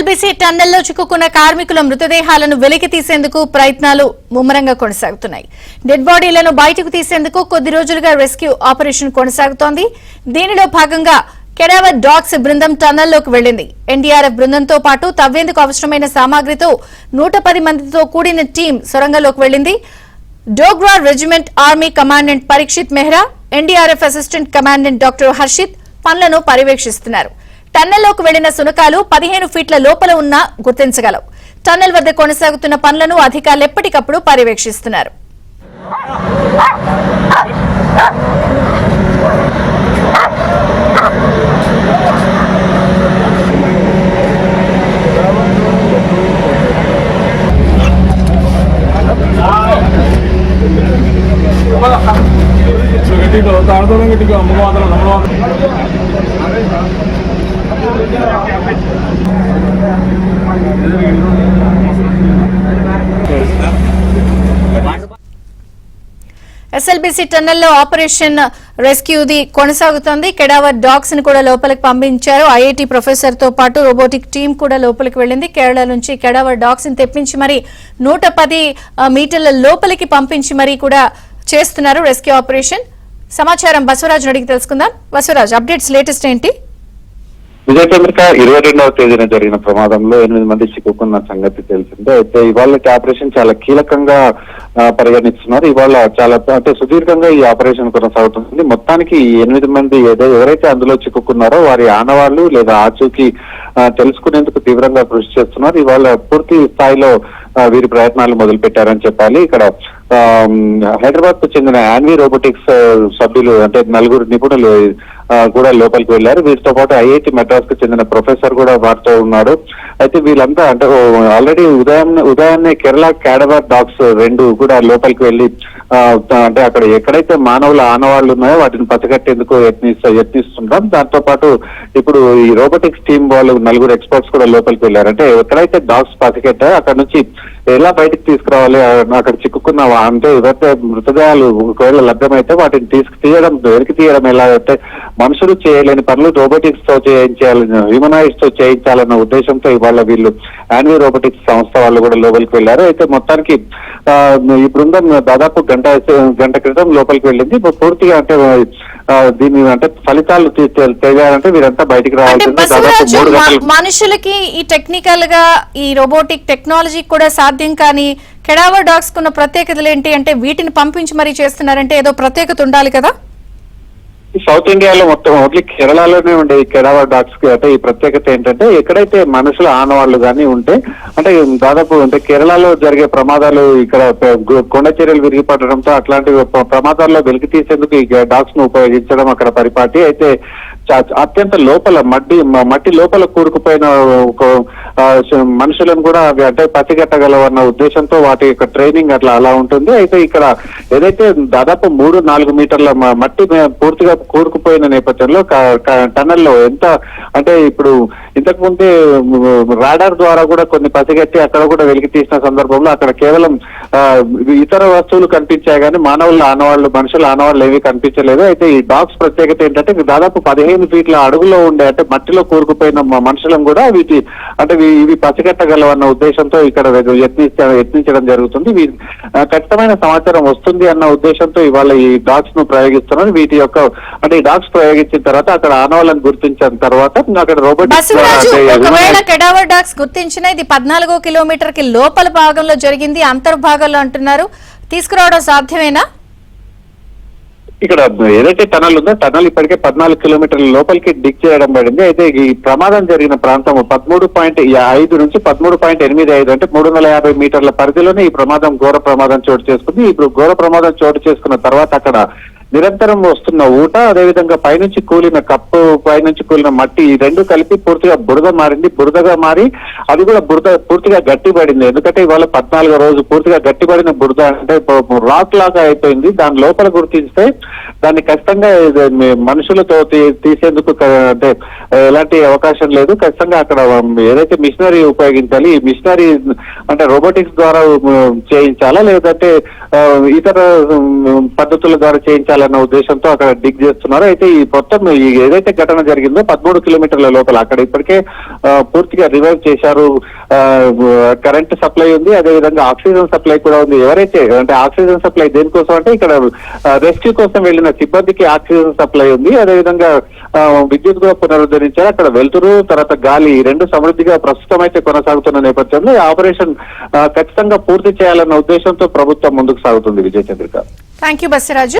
SLBC టన్నెల్లో చిక్కుకున్న కార్మికుల మృతదేహాలను వెలికి తీసేందుకు ప్రయత్నాలు ముమ్మరంగా కొనసాగుతున్నాయి. డెడ్ బాడీలను బయటకు తీసేందుకు కొద్ది రోజులుగా రెస్క్యూ ఆపరేషన్ కొనసాగుతోంది. దీనిలో భాగంగా కెడావర్ డాగ్స్ బృందం టన్నెల్లోకి వెళ్లింది. ఎన్డీఆర్ఎఫ్ బృందంతో పాటు తవ్వేందుకు అవసరమైన సామాగ్రితో 110 మందితో కూడిన టీం సొరంగంలోకి వెళ్లింది. Dogra regiment army commandant Parikshit Mehra, NDRF assistant commandant doctor Harshit పనులను పర్యవేక్షిస్తున్నారు. టన్నెల్లోకి వెళ్లిన సునకాలు 15 ఫీట్ల లోపల ఉన్నా గుర్తించగలవు. టన్నెల్ వద్ద కొనసాగుతున్న పనులను అధికారులు ఎప్పటికప్పుడు పర్యవేక్షిస్తున్నారు. ఎస్ఎల్బీసీ టన్నెల్లో ఆపరేషన్ రెస్క్యూది కొనసాగుతోంది. కెడావర్ డాగ్స్ ని కూడా లోపలికి పంపించారు. ఐఐటి ప్రొఫెసర్ తో పాటు రోబోటిక్ టీం కూడా లోపలికి వెళ్లింది. కేరళ నుంచి కెడావర్ డాగ్స్ ని తెప్పించి మరి 110 మీటర్ల లోపలికి పంపించి మరి కూడా చేస్తున్నారు రెస్క్యూ ఆపరేషన్. సమాచారం బసవరాజు అడిగి తెలుసుకుందాం. బసవరాజు, అప్డేట్స్ లేటెస్ట్ ఏంటి? విజయచంద్రిక 22వ తేదీన జరిగిన ప్రమాదంలో 8 మంది చిక్కుకున్న సంగతి తెలిసిందే. అయితే ఇవాళ ఆపరేషన్ చాలా కీలకంగా పరిగణిస్తున్నారు. ఇవాళ చాలా అంటే సుదీర్ఘంగా ఈ ఆపరేషన్ కొనసాగుతుంది. మొత్తానికి ఈ 8 మంది ఎవరైతే అందులో చిక్కుకున్నారో వారి ఆనవాళ్లు లేదా ఆచూకీ తెలుసుకునేందుకు తీవ్రంగా కృషి చేస్తున్నారు. ఇవాళ పూర్తి స్థాయిలో వీరి ప్రయత్నాలు మొదలు పెట్టారని చెప్పాలి. ఇక్కడ హైదరాబాద్ కు చెందిన యాన్వీ రోబోటిక్స్ సభ్యులు అంటే 4 నిపుణులు కూడా లోపలికి వెళ్లారు. వీరితో పాటు ఐఐటి మెడ్రాస్ కు చెందిన ప్రొఫెసర్ కూడా వారితో ఉన్నారు. అయితే వీళ్ళంతా అంటే ఆల్రెడీ ఉదయాన్నే కేరళ కెడావర్ డాగ్స్ 2 కూడా లోపలికి వెళ్లి అంటే అక్కడ ఎక్కడైతే మానవుల ఆనవాళ్లు ఉన్నాయో వాటిని పసిగట్టేందుకు యత్నిస్తుంటాం. దాంతో పాటు ఇప్పుడు ఈ రోబోటిక్స్ టీం వాళ్ళు 4 ఎక్స్పర్ట్స్ కూడా లోపలికి వెళ్లారు. అంటే ఎక్కడైతే డాగ్స్ పసిగట్టాయో అక్కడ నుంచి ఎలా బయటకు తీసుకురావాలి, అక్కడ చిక్కుకున్న అంటే ఎవరైతే మృతదేహాలు ఒకవేళ లభ్యమైతే వాటిని వెలికి తీయడం ఎలా అయితే మనుషులు చేయలేని పనులు రోబోటిక్స్ తో చేయించాలని, హ్యూమనాయిడ్స్ తో చేయించాలన్న ఉద్దేశంతో ఇవాళ వీళ్ళు యాన్వీ రోబోటిక్స్ సంస్థ వాళ్ళు కూడా లోపలికి వెళ్లారు. అయితే మొత్తానికి ఈ బృందం దాదాపు గంట క్రితం లోపలికి వెళ్ళింది. పూర్తిగా అంటే దీని అంటే ఫలితాలు తెలియాలంటే వీరంతా బయటికి రావాల్సింది. మనుషులకి ఈ టెక్నికల్ గా ఈ రోబోటిక్ టెక్నాలజీ కూడా సాధ్యం కానీ కెడావర్ డాగ్స్ కున్న ప్రత్యేకతలు ఏంటి అంటే వీటిని పంపించి మరీ చేస్తున్నారంటే ఏదో ప్రత్యేకత ఉండాలి కదా? సౌత్ ఇండియాలో మొత్తం ఓన్లీ కేరళలోనే ఉండే ఈ కెడావర్ డాగ్స్ కి అంటే ఈ ప్రత్యేకత ఏంటంటే ఎక్కడైతే మనుషుల ఆనవాళ్లు కానీ ఉంటే అంటే దాదాపు అంటే కేరళలో జరిగే ప్రమాదాలు ఇక్కడ కొండ చర్యలు విరిగిపడడంతో అట్లాంటి ప్రమాదాల్లో వెలికి తీసేందుకు ఈ డాగ్స్ ను ఉపయోగించడం అక్కడ పరిపాటి. అయితే అత్యంత లోపల మట్టి లోపల కూరుకుపోయిన మనుషులను కూడా అవి అంటే పసిగట్టగలవన్న ఉద్దేశంతో వాటి యొక్క ట్రైనింగ్ అలా ఉంటుంది. అయితే ఇక్కడ ఏదైతే దాదాపు 3-4 మీటర్ల మట్టి పూర్తిగా కూరుకుపోయిన నేపథ్యంలో టన్నెల్లో ఎంత అంటే ఇప్పుడు ఇంతకు ముందే రాడార్ ద్వారా కూడా కొన్ని పసిగట్టి అక్కడ కూడా వెలికి తీసిన సందర్భంలో అక్కడ కేవలం ఇతర వస్తువులు కనిపించాయి కానీ మనుషుల ఆనవాళ్లు ఏవి కనిపించలేదు. అయితే ఈ డాగ్స్ ప్రత్యేకత ఏంటంటే దాదాపు 15 ఫీట్ల అడుగులో ఉండే అంటే మట్టిలో కూరుకుపోయిన మనుషులను కూడా ఇవి పసిగట్టగలవన్న ఉద్దేశంతో ఇక్కడ యత్నించడం జరుగుతుంది. ఖచ్చితమైన సమాచారం వస్తుంది అన్న ఉద్దేశంతో ఇవాళ ఈ డాగ్స్ ను ప్రయోగిస్తున్నారు. వీటి యొక్క అంటే ఈ డాగ్స్ ప్రయోగించిన తర్వాత అక్కడ ఆనవాళ్ళని గుర్తించిన తర్వాత అక్కడ రోబోటిక్స్ కెడావర్ డాగ్స్ గుర్తించిన ఇది 14 కిలోమీటర్ కి లోపల భాగంలో జరిగింది, అంతర్భాగంలో అంటున్నారు. తీసుకురావడం సాధ్యమేనా? ఇక్కడ ఏదైతే టనల్ ఉందో టనల్ ఇప్పటికే 14 కిలోమీటర్ల లోపలికి డిగ్ చేయడం పడింది. అయితే ఈ ప్రమాదం జరిగిన ప్రాంతం 13.5 నుంచి 13.85 అంటే 350 మీటర్ల పరిధిలోనే ఈ ఘోర ప్రమాదం చోటు చేసుకుంది. ఇప్పుడు ఘోర ప్రమాదం చోటు చేసుకున్న తర్వాత అక్కడ నిరంతరం వస్తున్న ఊట, అదేవిధంగా పైనుంచి కూలిన కప్పు, పైనుంచి కూలిన మట్టి ఈ 2 కలిపి పూర్తిగా బురదగా మారి అది కూడా పూర్తిగా గట్టిపడింది. ఎందుకంటే ఇవాళ 14వ రోజు పూర్తిగా గట్టిపడిన బురద అంటే రాక్ లాగా అయిపోయింది. దాని లోపల గుర్తిస్తే దాన్ని ఖచ్చితంగా మనుషులతో తీసేందుకు అంటే ఎలాంటి అవకాశం లేదు. ఖచ్చితంగా అక్కడ ఏదైతే మిషనరీ ఉపయోగించాలి, ఈ మిషనరీ అంటే రోబోటిక్స్ ద్వారా చేయించాలా లేదంటే ఇతర పద్ధతుల ద్వారా చేయించాలా చేయాలన్న ఉద్దేశంతో అక్కడ డిగ్ చేస్తున్నారు. అయితే ఈ మొత్తం ఏదైతే ఘటన జరిగిందో 13 కిలోమీటర్ల లోపల అక్కడ ఇప్పటికే పూర్తిగా రివైవ్ చేశారు. కరెంట్ సప్లై ఉంది, అదే విధంగా ఆక్సిజన్ సప్లై కూడా ఉంది. ఎవరైతే అంటే ఆక్సిజన్ సప్లై దేనికోసం అంటే ఇక్కడ రెస్క్యూ కోసం వెళ్లిన సిబ్బందికి ఆక్సిజన్ సప్లై ఉంది. అదేవిధంగా విద్యుత్ కూడా పునరుద్ధరించారు. అక్కడ వెలుతురు తర్వాత గాలి రెండు సమృద్ధిగా ప్రస్తుతం అయితే కొనసాగుతున్న నేపథ్యంలో ఈ ఆపరేషన్ ఖచ్చితంగా పూర్తి చేయాలన్న ఉద్దేశంతో ప్రభుత్వం ముందుకు సాగుతుంది. విజయ చంద్రిక. Thank you బస్సిరాజు.